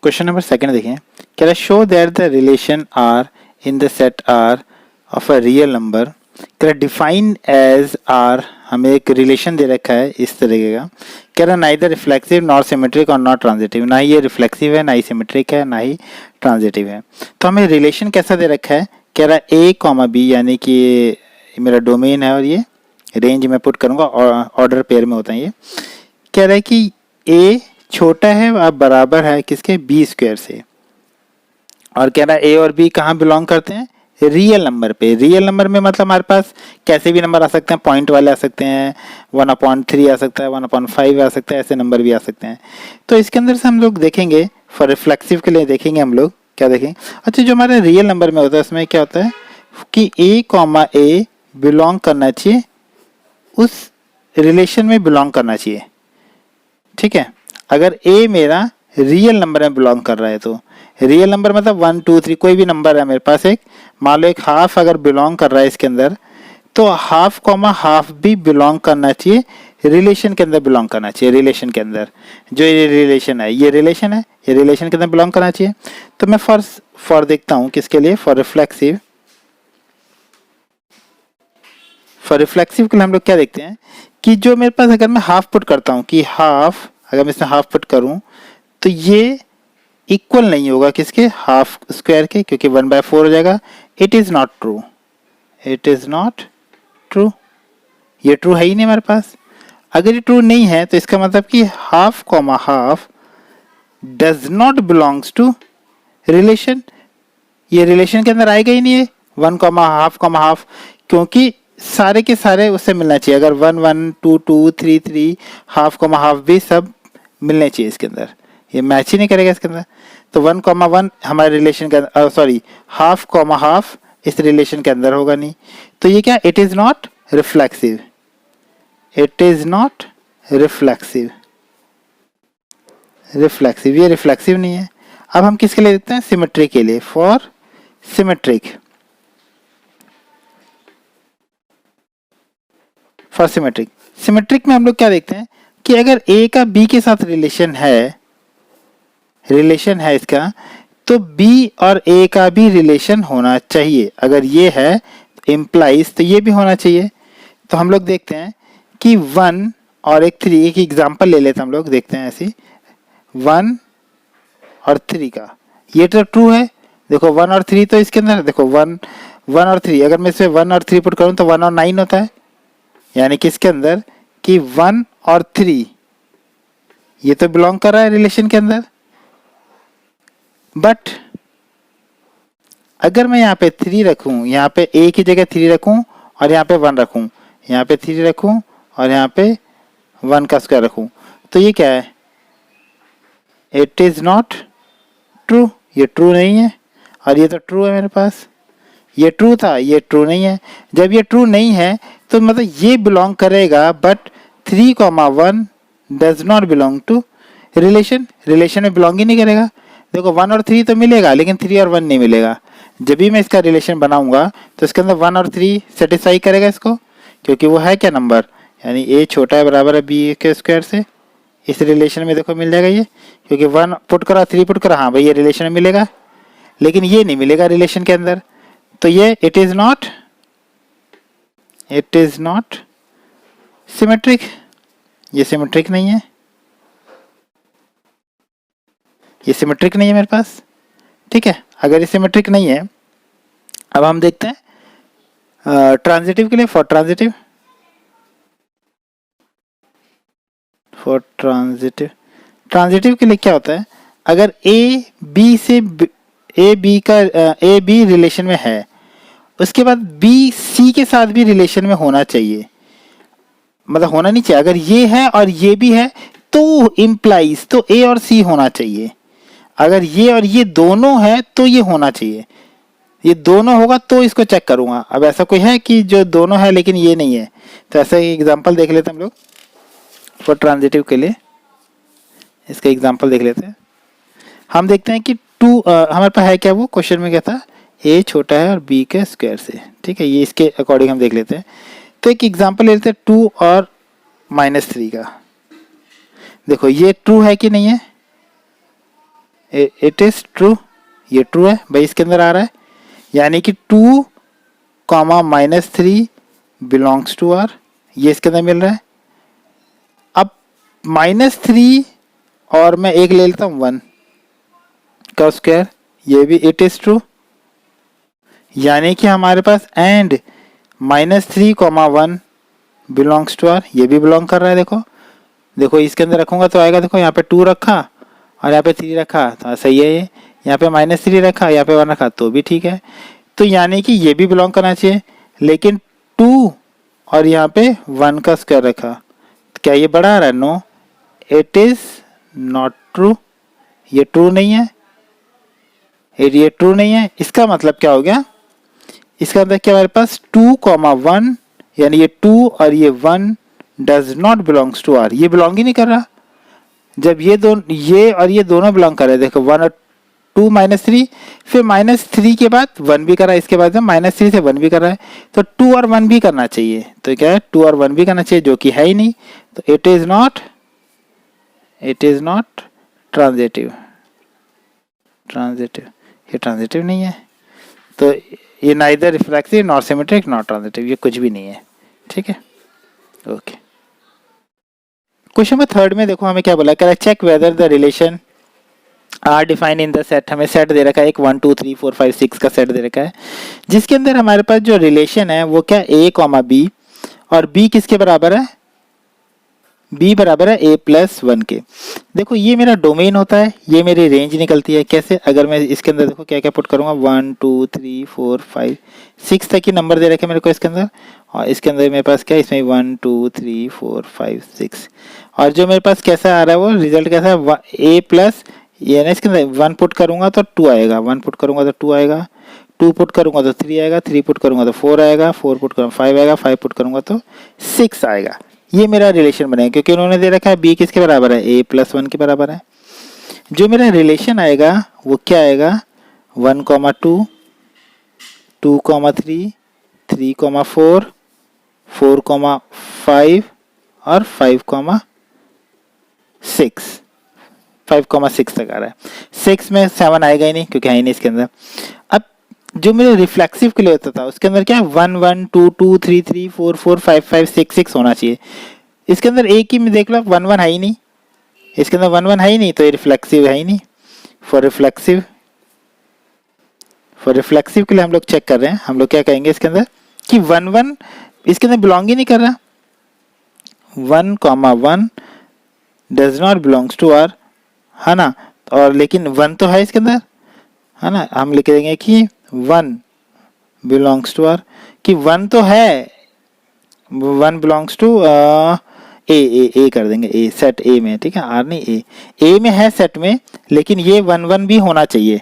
Question number second देखें, कह रहा है show that the relation R in the set R of a real number. कह रहा डिफाइन एज आर, हमें एक रिलेशन दे रखा है इस तरीके का। कह रहा नाइदर रिफ्लेक्सिव नॉट सिमेट्रिक और नॉट ट्रांजिटिव, ना ही ये रिफ्लेक्सिव है, ना ही सिमेट्रिक है, ना ही ट्रांजिटिव है। तो हमें रिलेशन कैसा दे रखा है, कह रहा है ए कॉमा बी, यानी कि मेरा डोमेन है और ये रेंज में पुट करूंगा, ऑर्डर पेयर में होता है ये। कह रहा है कि ए छोटा है और बराबर है किसके, बी स्क्वायर से। और कह रहा है ए और बी कहाँ बिलोंग करते हैं, रियल नंबर पे। रियल नंबर में मतलब हमारे पास कैसे भी नंबर आ सकते हैं, पॉइंट वाले आ सकते हैं, 1/3 आ सकता है, 1/5 आ सकता है, ऐसे नंबर भी आ सकते हैं। तो इसके अंदर से हम लोग देखेंगे, फॉर रिफ्लेक्सिव के लिए देखेंगे हम लोग क्या देखेंगे। अच्छा, जो हमारे रियल नंबर में होता है उसमें क्या होता है कि ए कॉमा ए बिलोंग करना चाहिए, उस रिलेशन में बिलोंग करना चाहिए। ठीक है, अगर ए मेरा रियल नंबर में बिलोंग कर रहा है तो रियल नंबर मतलब 1 2 3 कोई भी नंबर है मेरे पास, एक मान लो एक हाफ अगर बिलोंग कर रहा है इसके अंदर, तो हाफ कॉमा हाफ भी बिलोंग करना चाहिए, रिलेशन के अंदर बिलोंग करना चाहिए। रिलेशन के अंदर जो ये रिलेशन है, ये रिलेशन है, ये रिलेशन के अंदर बिलोंग करना चाहिए। तो मैं फॉर देखता हूँ किसके लिए, फॉर रिफ्लेक्सिव। फॉर रिफ्लेक्सिव के लिए हम लोग क्या देखते हैं कि जो मेरे पास अगर मैं हाफ पुट करता हूँ कि हाफ, अगर मैं इसमें हाफ पुट करूँ तो ये इक्वल नहीं होगा किसके, हाफ स्क्वायर के, क्योंकि 1/4 हो जाएगा। It is not true, it is not true, ये ट्रू है ही नहीं हमारे पास। अगर ये ट्रू नहीं है तो इसका मतलब कि half comma half does not belongs to relation, ये रिलेशन के अंदर आएगा ही नहीं है 1 कॉमा हाफ, क्योंकि सारे के सारे उससे मिलना चाहिए। अगर 1 1 2 2 3 3 हाफ कॉमा हाफ भी सब मिलने चाहिए इसके अंदर, ये मैच ही नहीं करेगा इसके अंदर। तो 1 कॉमा 1 हमारे रिलेशन के अंदर, सॉरी हाफ कॉमा हाफ इस रिलेशन के अंदर होगा नहीं। तो ये क्या, it is not reflexive, it is not reflexive, reflexive, ये रिफ्लेक्सिव नहीं है। अब हम किसके लिए देखते हैं, सिमेट्री के लिए, for symmetric, for symmetric. Symmetric में हम लोग क्या देखते हैं कि अगर ए का बी के साथ रिलेशन है इसका, तो बी और ए का भी रिलेशन होना चाहिए। अगर ये है इम्प्लाइज तो ये भी होना चाहिए। तो हम लोग देखते हैं कि 1 और एक 3, एक एग्जांपल ले लेते हैं हम लोग, देखते हैं ऐसे 1 और 3 का, ये तो ट्रू है। देखो 1 और 3 तो इसके अंदर देखो 1 और 3, अगर मैं इसमें 1 और 3 पुट करूँ तो 1 और 9 होता है, यानी कि इसके अंदर कि 1 और 3 ये तो बिलोंग कर रहा है रिलेशन के अंदर। बट अगर मैं यहाँ पे 3 रखूँ, यहाँ पे ए की जगह 3 रखूँ और यहाँ पे 1 रखूँ, यहाँ पे 3 रखूँ और यहाँ पे 1 का स्क्वायर रखूँ, तो ये क्या है, इट इज नॉट ट्रू, ये ट्रू नहीं है। और ये तो ट्रू है मेरे पास, ये ट्रू था, ये ट्रू नहीं है। जब ये ट्रू नहीं है तो मतलब ये बिलोंग करेगा, but 3,1 does not belong to relation, relation में बिलोंग ही नहीं करेगा। देखो 1 और 3 तो मिलेगा, लेकिन 3 और 1 नहीं मिलेगा। जब भी मैं इसका रिलेशन बनाऊंगा तो इसके अंदर 1 और 3 सेटिस्फाई करेगा इसको, क्योंकि वो है क्या नंबर, यानी ए छोटा है बराबर है बी के स्क्वायर से। इस रिलेशन में देखो मिल जाएगा ये, क्योंकि 1 पुट करा 3 पुट करा, हाँ भाई ये रिलेशन में मिलेगा, लेकिन ये नहीं मिलेगा रिलेशन के अंदर। तो ये इट इज नॉट सिमेट्रिक, ये सिमेट्रिक नहीं है, ये सिमेट्रिक नहीं है मेरे पास। ठीक है, अगर ये सिमेट्रिक नहीं है, अब हम देखते हैं ट्रांजिटिव के लिए। फॉर ट्रांजिटिव के लिए क्या होता है, अगर ए बी रिलेशन में है, उसके बाद बी सी के साथ भी रिलेशन में होना चाहिए, मतलब होना नहीं चाहिए। अगर ये है और ये भी है तो इम्प्लाइज तो ए और सी होना चाहिए। अगर ये और ये दोनों है तो ये होना चाहिए, ये दोनों होगा तो इसको चेक करूंगा। अब ऐसा कोई है कि जो दोनों है लेकिन ये नहीं है, तो ऐसा एग्जांपल देख लेते हैं हम लोग फॉर ट्रांजिटिव के लिए। इसका एग्जांपल देख लेते हैं। हम देखते हैं कि 2 हमारे पास है क्या, वो क्वेश्चन में क्या था, ए छोटा है और बी के स्क्वायर से। ठीक है, ये इसके अकॉर्डिंग हम देख लेते हैं। तो एक एग्जांपल ले लेते हैं 2 और -3 का। देखो ये ट्रू है कि नहीं है, इट इज ट्रू, ये ट्रू है भाई, इसके अंदर आ रहा है, यानी कि 2 कॉमा -3 बिलोंग्स टू आर, ये इसके अंदर मिल रहा है। अब -3 और मैं एक ले लेता हूँ 1 का स्क्वायर, ये भी इट इज ट्रू, यानी कि हमारे पास and -3 comma 1 belongs to R, ये भी बिलोंग कर रहा है। देखो देखो इसके अंदर रखूंगा तो आएगा, देखो यहाँ पे 2 रखा और यहाँ पे 3 रखा तो सही है ये, यहाँ पे -3 रखा, यहाँ पे 1 रखा तो भी ठीक है। तो यानी कि ये भी बिलोंग करना चाहिए, लेकिन 2 और यहाँ पे 1 का स्क्वायर रखा, तो क्या ये बड़ा आ रहा है? No, it is not true, ये ट्रू नहीं है, ये ट्रू नहीं है। इसका मतलब क्या हो गया, इसका मतलब क्या, हमारे पास 2,1 यानी ये 2 और ये 1 does not belongs to R, ये बिलोंग ही नहीं कर रहा। जब ये और ये दोनों बिलोंग कर रहे हैं, देखो 1 और 2 -3, फिर -3 के बाद 1 भी कर रहा है, इसके बाद में -3 से 1 भी कर रहा है, तो 2 और 1 भी करना चाहिए। तो क्या है, 2 और 1 भी करना चाहिए, जो कि है ही नहीं। तो इट इज नॉट ट्रांजिटिव, ये ट्रांजिटिव नहीं है। तो ये neither reflexive not symmetric not transitive, ये कुछ भी नहीं है। ठीक है, ओके। क्वेश्चन नंबर 3 में देखो हमें क्या बोला, कह रहा है check whether the relation R define in the set, हमें सेट दे रखा है एक 1 2 3 4 5 6 का सेट दे रखा है, जिसके अंदर हमारे पास जो रिलेशन है वो क्या, a, b, और b किसके बराबर है, b बराबर है a+1 के। देखो ये मेरा डोमेन होता है, ये मेरी रेंज निकलती है। कैसे, अगर मैं इसके अंदर देखो क्या क्या पुट करूंगा, 1 2 3 4 5 6 तक की नंबर दे रखे मेरे को इसके अंदर, और इसके अंदर मेरे पास क्या, इसमें 1 2 3 4 5 6, और जो मेरे पास कैसा आ रहा है वो रिजल्ट कैसा है, a+, ये ना इसके अंदर 1 पुट करूंगा तो 2 आएगा, 1 पुट करूंगा तो 2 आएगा, 2 पुट करूंगा तो 3 आएगा, 3 पुट करूंगा तो 4 आएगा, 4 पुट करूंगा 5 आएगा, 5 पुट करूंगा तो 6 आएगा। ये मेरा रिलेशन बनेगा, क्योंकि उन्होंने दे रखा है b किसके बराबर है, a+1 के बराबर है। जो मेरा रिलेशन आएगा वो क्या आएगा, 1, 2, 2, 3, 3, 4, 4, 5 और 5, 6, 5,6 तक आ रहा है। 6 में 7 आएगा ही नहीं, क्योंकि है ही नहीं इसके अंदर। अब जो मेरे रिफ्लेक्सिव के लिए होता था उसके अंदर क्या, 1 1 2 2 3 3 4 4 5 5 6 6 होना चाहिए। इसके अंदर एक ही में देख लो 1 1 है ही नहीं, इसके अंदर 1 1 है ही नहीं, तो ये रिफ्लेक्सिव है ही नहीं। फॉर रिफ्लेक्सिव के लिए हम लोग चेक कर रहे हैं, हम लोग क्या कहेंगे इसके अंदर कि 1 1 इसके अंदर बिलोंग ही नहीं कर रहा, 1, 1 does not belongs to R, है ना। और लेकिन 1 तो है इसके अंदर, है ना, हम लिख देंगे कि 1 बिलोंग्स टू आर, कि 1 तो है, 1 बिलोंग्स टू ए कर देंगे, ए सेट ए में, ठीक है, आर नहीं, ए में है सेट में, लेकिन ये 1 1 भी होना चाहिए।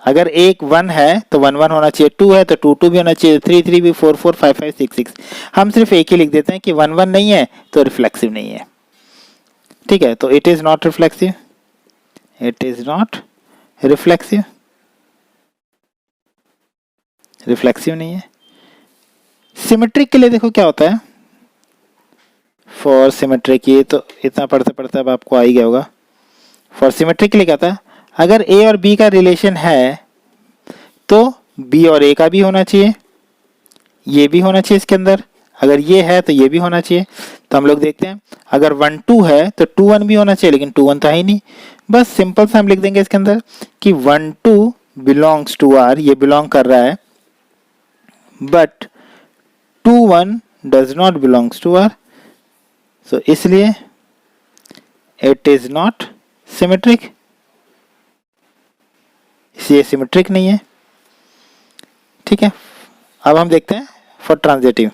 अगर एक 1 है तो 1 1 होना चाहिए, 2 है तो 2 2 भी होना चाहिए, 3 3 भी, 4 4 5 5 6 6। हम सिर्फ एक ही लिख देते हैं कि 1 1 नहीं है तो रिफ्लेक्सिव नहीं है। ठीक है, तो it is not reflexive, it is not reflexive, reflexive नहीं है। सिमेट्रिक के लिए देखो क्या होता है, फॉर सिमेट्रिक, ये तो इतना पढ़ते पढ़ते अब आपको आ ही गया होगा। फॉर सिमेट्रिक के लिए क्या होता है, अगर ए और बी का रिलेशन है तो बी और ए का भी होना चाहिए, ये भी होना चाहिए इसके अंदर, अगर ये है तो ये भी होना चाहिए। तो हम लोग देखते हैं, अगर 1 2 है तो 2 1 भी होना चाहिए, लेकिन 2 1 तो है ही नहीं। बस सिंपल सा हम लिख देंगे इसके अंदर कि 1 2 बिलोंग्स टू आर, ये बिलोंग कर रहा है, but 2 1 does not belongs to R, so इसलिए इट इज नॉट सिमेट्रिक, इसलिए सिमेट्रिक नहीं है। ठीक है, अब हम देखते हैं फॉर ट्रांजिटिव।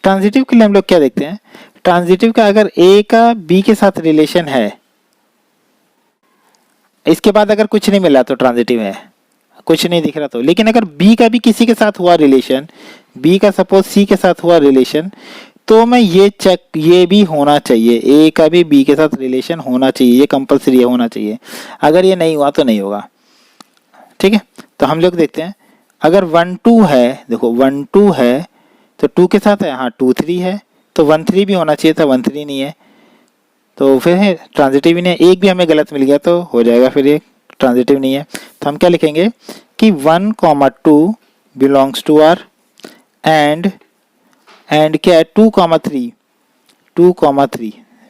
ट्रांजिटिव के लिए हम लोग क्या देखते हैं, ट्रांजिटिव का अगर ए का बी के साथ रिलेशन है, इसके बाद अगर कुछ नहीं मिला तो ट्रांजिटिव है, कुछ नहीं दिख रहा तो। लेकिन अगर बी का भी किसी के साथ हुआ रिलेशन, बी का सपोज सी के साथ हुआ रिलेशन, तो मैं ये चेक, ये भी होना चाहिए, ए का भी बी के साथ रिलेशन होना चाहिए, ये कंपलसरी होना चाहिए। अगर ये नहीं हुआ तो नहीं होगा। ठीक है, तो हम लोग देखते हैं, अगर 1 2 है, देखो 1 2 है तो 2 के साथ है, हाँ 2 3 है, तो 1 3 भी होना चाहिए था, 1 3 नहीं है, तो फिर है ट्रांजिटिव ही नहीं है, एक भी हमें गलत मिल गया तो हो जाएगा, फिर ये ट्रांजिटिव नहीं है। तो हम क्या लिखेंगे कि 1,2 बिलोंग्स टू आर एंड क्या है 2,3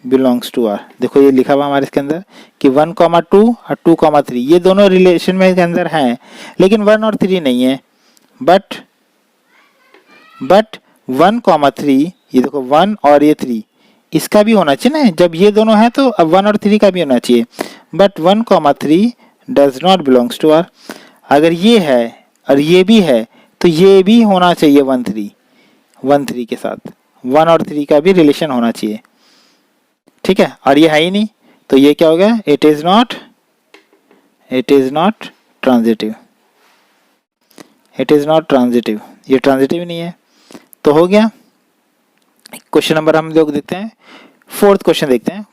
बिलोंग्स टू आर। देखो ये लिखा हुआ हमारे इसके अंदर कि 1,2 और 2,3 ये दोनों रिलेशन में के अंदर हैं, लेकिन 1 और 3 नहीं है। बट 1,3 ये देखो 1 और ये 3 इसका भी होना चाहिए ना, जब ये दोनों हैं तो अब 1 और 3 का भी होना चाहिए। But 1,3 does not belongs to R. अगर ये है और ये भी है तो ये भी होना चाहिए 1,3 के साथ 1 और 3 का भी रिलेशन होना चाहिए, ठीक है। और ये है ही नहीं तो ये क्या हो गया, इट इज नॉट ट्रांजिटिव, ये ट्रांजिटिव नहीं है। तो हो गया क्वेश्चन नंबर, हम लोग देखते हैं फोर्थ क्वेश्चन देखते हैं।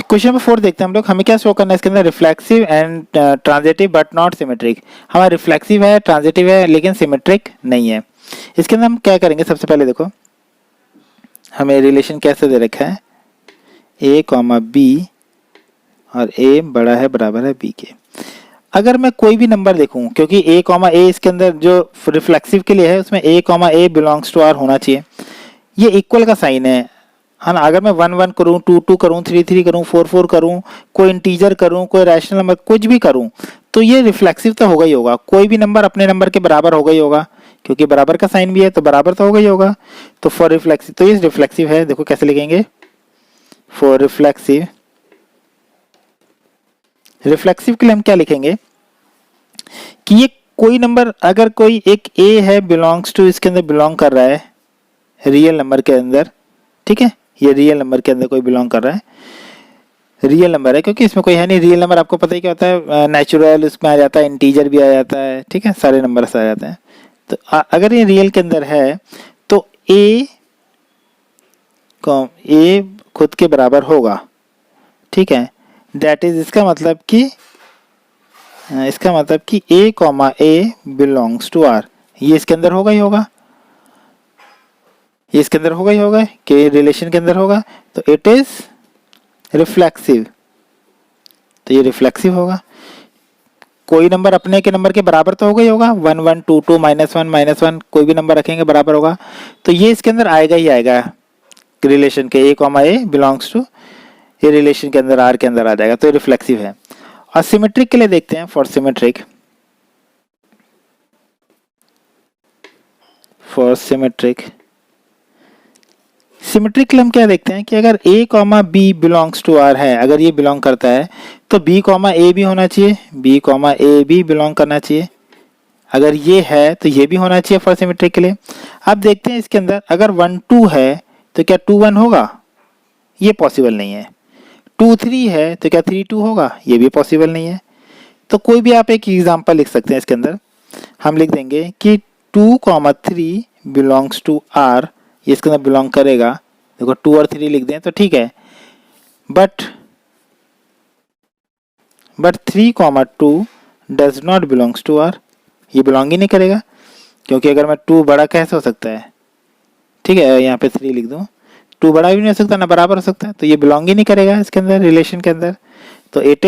क्वेश्चन नंबर 4 देखते हैं हम लोग। हमें क्या शो करना है इसके अंदर, reflexive and transitive but not symmetric. हमारा रिफ्लेक्सिव है, ट्रांजिटिव है, लेकिन सिमेट्रिक नहीं है। इसके अंदर हम क्या करेंगे, सबसे पहले देखो हमें रिलेशन कैसे दे रखा है, a, b और a बड़ा है बराबर है b के। अगर मैं कोई भी नंबर देखूं, क्योंकि a, a इसके अंदर जो रिफ्लेक्सिव के लिए है उसमें a, a belongs to r होना चाहिए। ये इक्वल का साइन है ना। अगर मैं 1 1 करूं, 2 2 करूं, 3 3 करूं, 4 4 करूं, कोई इंटीजर करूं, कोई रैशनल नंबर कुछ भी करूं, तो ये रिफ्लेक्सिव तो होगा ही होगा। कोई भी नंबर अपने नंबर के बराबर होगा ही होगा, क्योंकि बराबर का साइन भी है तो बराबर तो होगा ही होगा। तो फॉर रिफ्लेक्सिव, तो ये रिफ्लेक्सिव है। देखो कैसे लिखेंगे, फॉर रिफ्लेक्सिव के लिए हम क्या लिखेंगे कि ये कोई नंबर अगर कोई एक a है बिलोंग्स टू, इसके अंदर बिलोंग कर रहा है रियल नंबर के अंदर, ठीक है। ये रियल नंबर के अंदर कोई बिलोंग कर रहा है, रियल नंबर है, क्योंकि इसमें कोई है नहीं। रियल नंबर आपको पता ही क्या होता है, नेचुरल उसमें आ जाता है, इंटीजर भी आ जाता है, ठीक है, सारे नंबर्स आ जाते हैं। तो अगर ये रियल के अंदर है तो a खुद के बराबर होगा, ठीक है। दैट इज इसका मतलब कि a, a belongs to r, ये इसके अंदर होगा ही होगा, ये इसके अंदर होगा ही होगा कि रिलेशन के अंदर होगा। तो इट इज रिफ्लेक्सिव, तो ये रिफ्लेक्सिव होगा। कोई नंबर अपने के नंबर के बराबर तो होगा ही होगा, 1 1 2 2 -1 -1 कोई भी नंबर रखेंगे बराबर होगा, तो ये इसके अंदर आएगा ही आएगा रिलेशन के। a, a बिलोंग्स टू, ये रिलेशन के अंदर r के अंदर आ जाएगा, तो रिफ्लेक्सिव है। और सिमेट्रिक के लिए देखते हैं, फॉर सिमेट्रिक सिमेट्रिक के लिए हम क्या देखते हैं कि अगर a, b belongs to r है, अगर ये बिलोंग करता है तो b, a भी होना चाहिए, b, a भी बिलोंग करना चाहिए। अगर ये है तो ये भी होना चाहिए फॉर सिमेट्रिक के लिए। अब देखते हैं इसके अंदर अगर 1 2 है तो क्या 2 1 होगा, ये पॉसिबल नहीं है। 2 3 है तो क्या 3 2 होगा, ये भी पॉसिबल नहीं है। तो कोई भी आप एक एग्जांपल लिख सकते हैं इसके अंदर। हम लिख देंगे कि 2, 3 बिलोंग्स टू r, ये इसके अंदर बिलोंग करेगा। देखो 2 और 3 लिख दें तो ठीक है, but 3, 2 does not belongs to r, ये बिलोंग ही नहीं करेगा, क्योंकि अगर मैं 2 बड़ा कैसे हो सकता है, ठीक है, यहाँ पे 3 लिख दूं, 2 बड़ा भी नहीं हो सकता ना बराबर हो सकता है, तो ये बिलोंग ही नहीं करेगा इसके अंदर, रिलेशन के अंदर। तो इट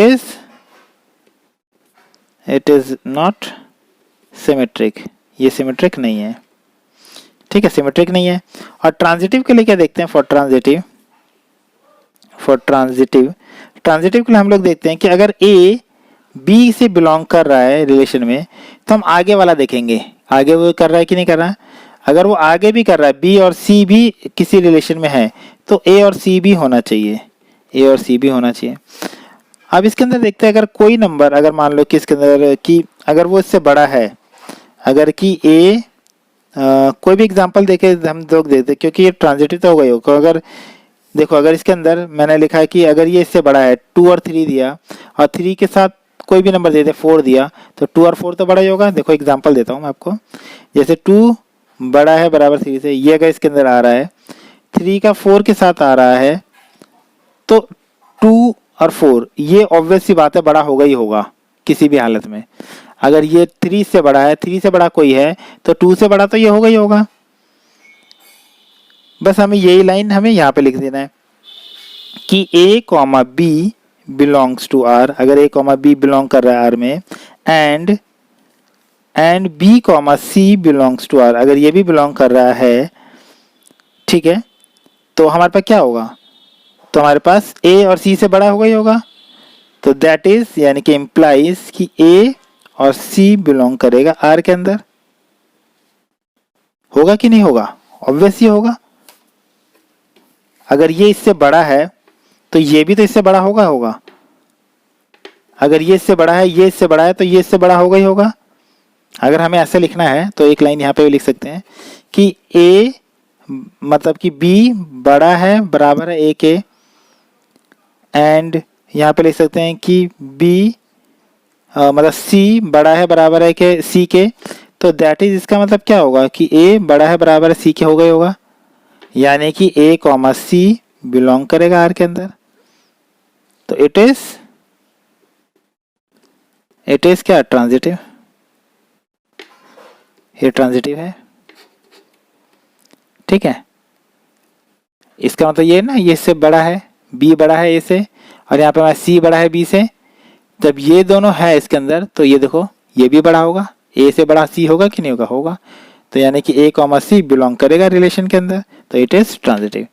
इज नॉट सिमेट्रिक, ये सिमेट्रिक नहीं है, ठीक है, सिमेट्रिक नहीं है। और ट्रांजिटिव के लिए क्या देखते हैं, फॉर ट्रांजिटिव के लिए हम लोग देखते हैं कि अगर a b से बिलोंग कर रहा है रिलेशन में, तो हम आगे वाला देखेंगे, आगे वो कर रहा है कि नहीं कर रहा है। अगर वो आगे भी कर रहा है, b और c भी किसी रिलेशन में है, तो a और c भी होना चाहिए, अब इसके अंदर देखते हैं अगर कोई नंबर, अगर मान लो कि इसके अंदर कि अगर वो इससे बड़ा है, अगर कि a कोई भी एग्जांपल देके हम लोग देखते, क्योंकि ये ट्रांजिटिव तो हो गई होगा। अगर देखो अगर इसके अंदर मैंने लिखा है कि अगर ये इससे बड़ा है, 2 और 3 दिया और 3 के साथ कोई भी नंबर दे दे 4 दिया, तो 2 और 4 तो बड़ा ही होगा। देखो एग्जांपल देता हूँ मैं आपको, जैसे 2 बड़ा है बराबर 3 से, ये अगर इसके अंदर आ रहा है, 3 का 4 के साथ आ रहा है, तो 2 और 4 ये ऑब्वियस सी बात है बड़ा होगा ही होगा किसी भी हालत में। अगर ये 3 से बड़ा है, 3 से बड़ा कोई है, तो 2 से बड़ा तो ये होगा ही होगा। बस हमें यही लाइन हमें यहाँ पे लिख देना है कि a comma B belongs to R, अगर a कॉमा बी बिलोंग कर रहा है आर में, and b comma C belongs to R, अगर ये भी बिलोंग कर रहा है, ठीक है, तो हमारे पास क्या होगा, तो हमारे पास a और c से बड़ा होगा ही होगा, तो दैट इज यानी कि इम्प्लाइज कि a और c बिलोंग करेगा r के अंदर। होगा कि नहीं होगा? ऑब्वियस ही होगा। अगर ये इससे बड़ा है तो ये भी तो इससे बड़ा होगा। अगर ये इससे बड़ा है, ये इससे बड़ा है, तो ये इससे बड़ा होगा ही होगा। अगर हमें ऐसे लिखना है तो एक लाइन यहाँ पे भी लिख सकते हैं कि a मतलब कि b बड़ा है बराबर है a के, एंड यहाँ पे लिख सकते हैं कि b मतलब c बड़ा है बराबर है के c के, तो दैट इज इसका मतलब क्या होगा कि a बड़ा है बराबर है c के होगा ही होगा, यानी कि a कॉमा c बिलोंग करेगा r के अंदर। तो इट इज क्या, ट्रांजिटिव, ये ट्रांजिटिव है, ठीक है। इसका मतलब ये ना, ये इससे बड़ा है, b बड़ा है a से, और यहाँ पे हमारा c बड़ा है b से, जब ये दोनों है इसके अंदर तो ये देखो ये भी बड़ा होगा, a से बड़ा c होगा कि नहीं होगा, होगा, तो यानी कि a कॉमा c बिलोंग करेगा रिलेशन के अंदर, तो इट इज ट्रांजिटिव।